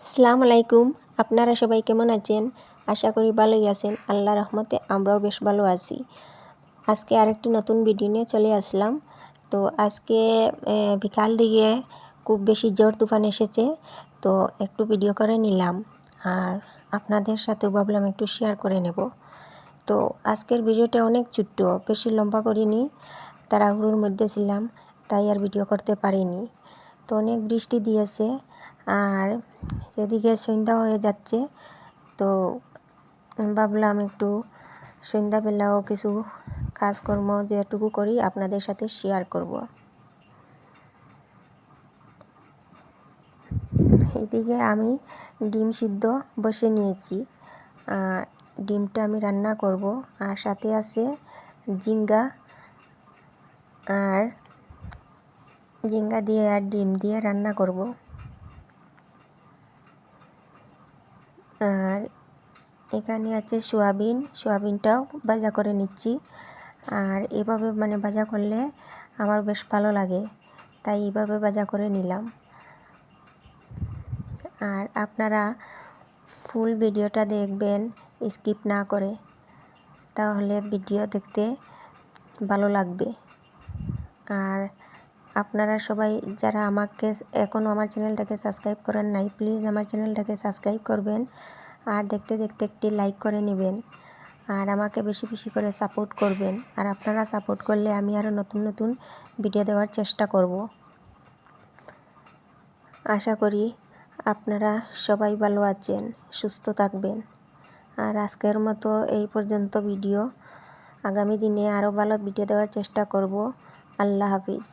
আসসালামু আলাইকুম। আপনারা সবাই কেমন আছেন? আশা করি ভালোই আছেন। আল্লাহর রহমতে আমরাও বেশ ভালো আছি। আজকে আরেকটি নতুন ভিডিও নিয়ে চলে আসলাম। তো আজকে বিকাল দিকে খুব বেশি ঝড় তুফান এসেছে, তো একটু ভিডিও করে নিলাম আর আপনাদের সাথেও ভাবলাম একটু শেয়ার করে নেব। তো আজকের ভিডিওটা অনেক ছোট্ট, বেশি লম্বা করিনি, তাড়াহুড়োর মধ্যে ছিলাম তাই আর ভিডিও করতে পারিনি। তো অনেক বৃষ্টি দিয়েছে আর সেদিকে সন্ধ্যা হয়ে যাচ্ছে, তো ভাবলাম একটু সন্ধ্যাবেলাও কিছু কাজকর্ম যেটুকু করি আপনাদের সাথে শেয়ার করব। এদিকে আমি ডিম সিদ্ধ বসে নিয়েছি, ডিমটা আমি রান্না করব আর সাথে আছে ঝিঙ্গা দিয়ে আর ডিম দিয়ে রান্না করব। আর এখানে আছে সোয়াবিনটাও ভাজা করে নিচ্ছি। আর এভাবে ভাজা করলে আমার বেশ ভালো লাগে, তাই এইভাবে ভাজা করে নিলাম। আর আপনারা ফুল ভিডিওটা দেখবেন স্কিপ না করে, তাহলে ভিডিও দেখতে ভালো লাগবে। আর আপনারা সবাই যারা আমাকে এখনও আমার চ্যানেলটাকে সাবস্ক্রাইব করেন নাই, প্লিজ আমার চ্যানেলটাকে সাবস্ক্রাইব করবেন আর দেখতে দেখতে একটি লাইক করে নেবেন আর আমাকে বেশি বেশি করে সাপোর্ট করবেন। আর আপনারা সাপোর্ট করলে আমি আরও নতুন নতুন ভিডিও দেওয়ার চেষ্টা করব। আশা করি আপনারা সবাই ভালো আছেন, সুস্থ থাকবেন। আর আজকের মতো এই পর্যন্ত ভিডিও। আগামী দিনে আরও ভালো ভিডিও দেওয়ার চেষ্টা করব। আল্লাহ হাফিজ।